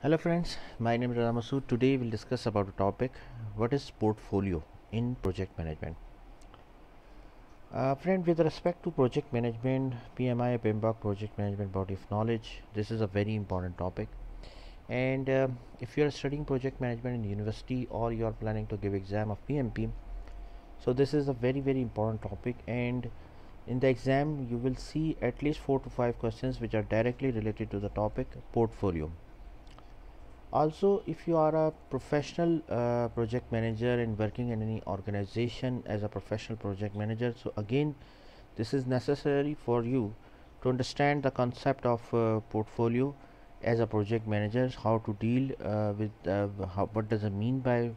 Hello friends, my name is Ramasu. Today we'll discuss about a topic, what is portfolio in project management. Friend, with respect to project management, PMI, PMBOK, project management body of knowledge, this is a very important topic. And if you are studying project management in university or you are planning to give exam of PMP, so this is a very important topic. And in the exam, you will see at least 4 to 5 questions which are directly related to the topic portfolio. Also, if you are a professional project manager and working in any organization as a professional project manager, so again this is necessary for you to understand the concept of portfolio as a project manager, how to deal what does it mean by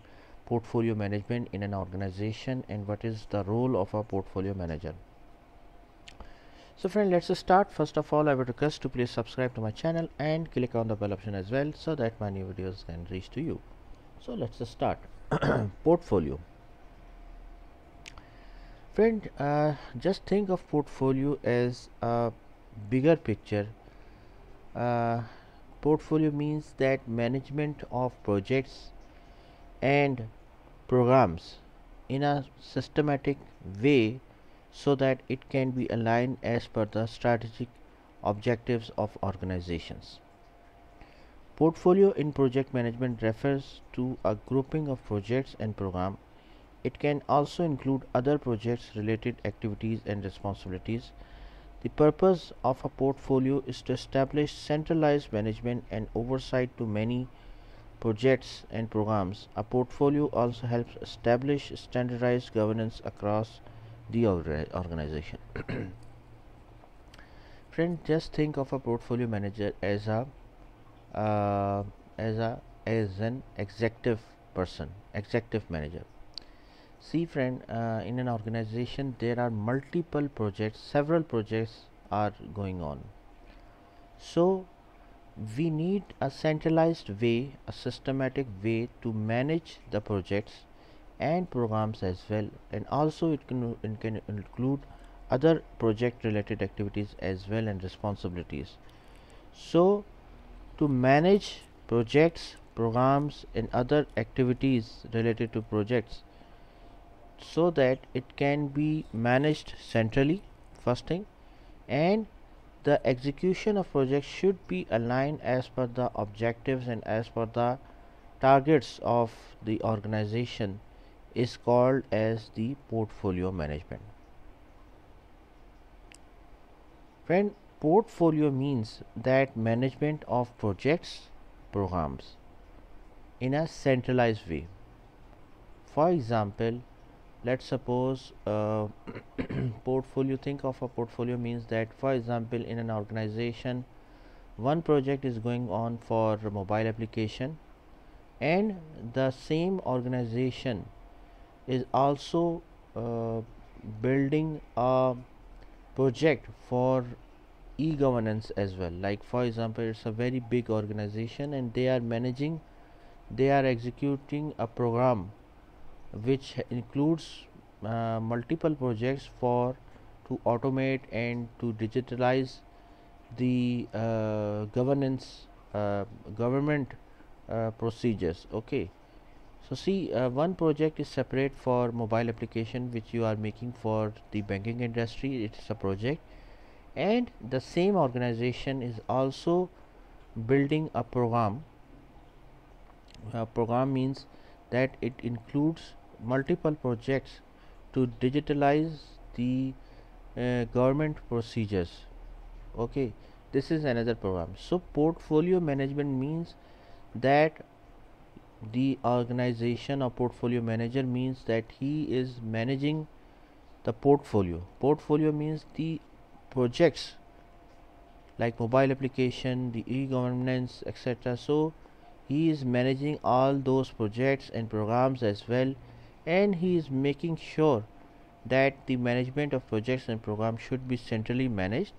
portfolio management in an organization, and what is the role of a portfolio manager. So friend, let's start. First of all, I would request to please subscribe to my channel and click on the bell option as well, so that my new videos can reach to you. So let's start. Portfolio. Friend, just think of portfolio as a bigger picture. uh, Portfolio means that management of projects and programs in a systematic way, so that it can be aligned as per the strategic objectives of organizations. Portfolio in project management refers to a grouping of projects and programs. It can also include other projects related activities and responsibilities. The purpose of a portfolio is to establish centralized management and oversight to many projects and programs. A portfolio also helps establish standardized governance across the organization. Friend, just think of a portfolio manager as a uh, as an executive person, executive manager. See friend, in an organization there are multiple projects, several projects are going on. So we need a centralized way, a systematic way to manage the projects and programs as well, and also it can include other project related activities as well and responsibilities. So to manage projects, programs and other activities related to projects, so that it can be managed centrally, first thing, and the execution of projects should be aligned as per the objectives and as per the targets of the organization, is called as the portfolio management. Friend, portfolio means that management of projects, programs in a centralized way. For example, let's suppose portfolio, think of a portfolio means that, for example, in an organization one project is going on for mobile application, and the same organization is also building a project for e-governance as well. Like for example, it's a very big organization and they are executing a program which includes multiple projects for to automate and to digitalize the government procedures. Okay, so see, one project is separate for mobile application which you are making for the banking industry, it's a project, and the same organization is also building a program. Program means that it includes multiple projects to digitalize the government procedures. Okay, this is another program. So portfolio management means that the organization or portfolio manager means that he is managing the portfolio means the projects like mobile application, the e-governance, etc. So he is managing all those projects and programs as well, and he is making sure that the management of projects and programs should be centrally managed,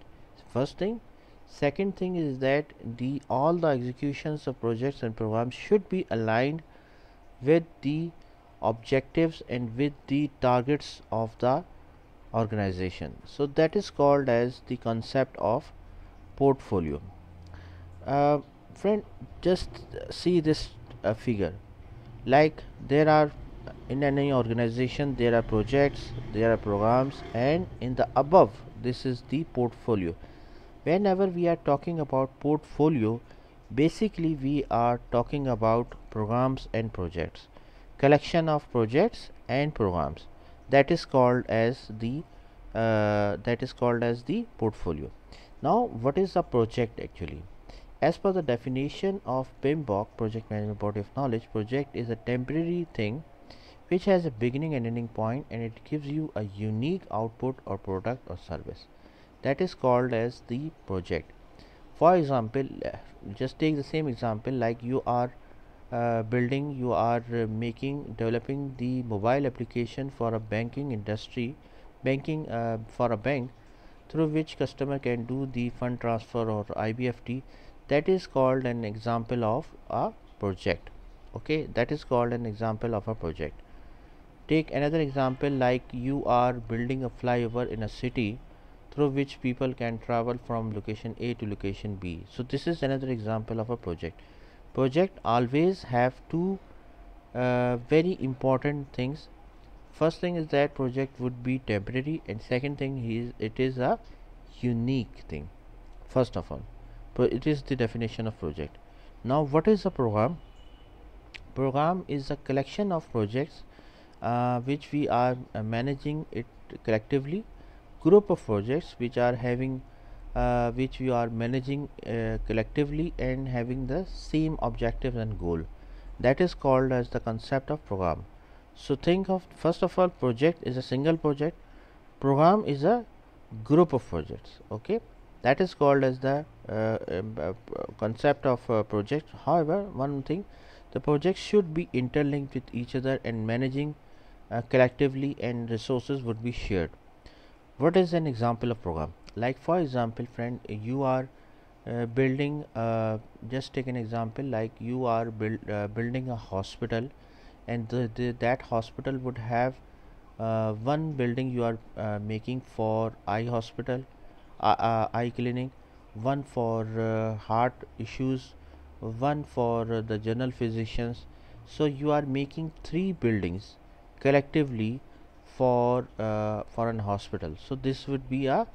first thing. Second thing is that the all the executions of projects and programs should be aligned with the objectives and with the targets of the organization. So that is called as the concept of portfolio. uh, Friend, just see this figure. Like there are in any organization there are projects, there are programs, and in the above this is the portfolio. Whenever we are talking about portfolio, basically we are talking about programs and projects, collection of projects and programs, that is called as the portfolio. Now what is a project actually? As per the definition of PMBOK, Project Management Body of Knowledge, project is a temporary thing which has a beginning and ending point, and it gives you a unique output or product or service. That is called as the project. For example, just take the same example, like you are developing the mobile application for a banking industry, banking for a bank, through which customer can do the fund transfer or IBFT. That is called an example of a project. Okay, that is called an example of a project. Take another example, like you are building a flyover in a city through which people can travel from location A to location B. So this is another example of a project. Project always have two very important things. First thing is that project would be temporary, and second thing is it is a unique thing. First of all, it is the definition of project. Now what is a program? Program is a collection of projects which we are managing it collectively, group of projects which are having which we are managing collectively and having the same objectives and goal. That is called as the concept of program. So think of, first of all, project is a single project, program is a group of projects. Okay, that is called as the concept of project. However, one thing, the projects should be interlinked with each other and managing collectively, and resources would be shared. What is an example of program? Like for example, friend, you are building just take an example, like you are building a hospital, and that hospital would have one building you are making for eye hospital, eye clinic, one for heart issues, one for the general physicians. So you are making three buildings collectively for an hospital. So this would be a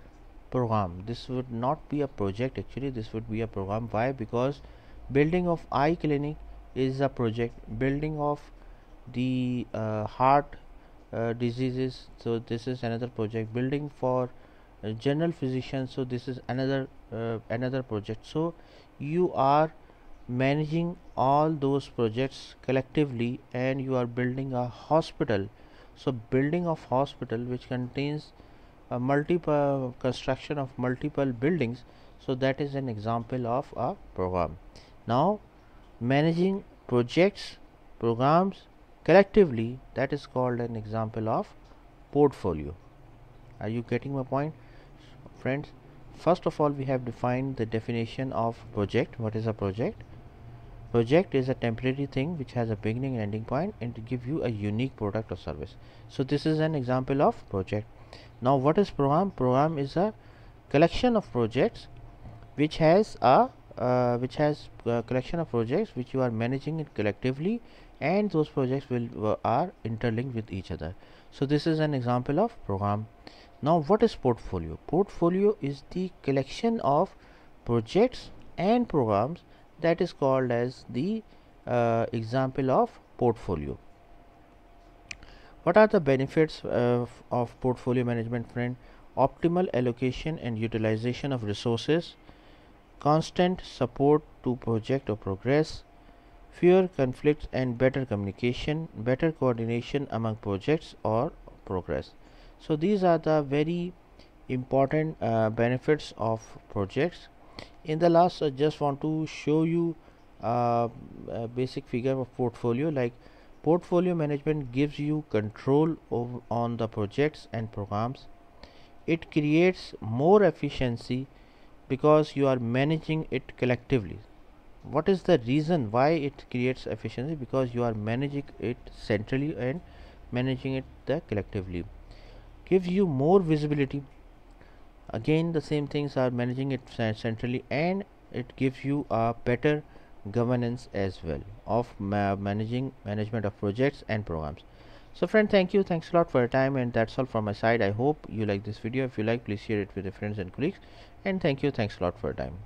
program. This would not be a project actually, this would be a program. Why? Because building of eye clinic is a project, building of the heart diseases, so this is another project, building for general physician, so this is another project. So you are managing all those projects collectively, and you are building a hospital. So building of hospital which contains a multiple construction of multiple buildings, so that is an example of a program. Now managing projects, programs collectively, that is called an example of portfolio. Are you getting my point, friends? First of all, we have defined the definition of project. What is a project? Project is a temporary thing which has a beginning and ending point, and to give you a unique product or service. So this is an example of project. Now what is program? Program is a collection of projects which has a collection of projects which you are managing it collectively, and those projects will are interlinked with each other. So this is an example of program. Now what is portfolio? Portfolio is the collection of projects and programs, that is called as the example of portfolio. What are the benefits of portfolio management, friend? Optimal allocation and utilization of resources, constant support to project or progress, fewer conflicts and better communication, better coordination among projects or progress. So these are the very important benefits of projects. In the last, I just want to show you a basic figure of portfolio. Like portfolio management gives you control on the projects and programs. It creates more efficiency because you are managing it collectively. What is the reason why it creates efficiency? Because you are managing it centrally and managing it collectively. Gives you more visibility. Again, the same things are managing it centrally, and it gives you a better governance as well of management of projects and programs. So friend, thanks a lot for your time, and that's all from my side. I hope you like this video. If you like, please share it with your friends and colleagues, and thanks a lot for your time.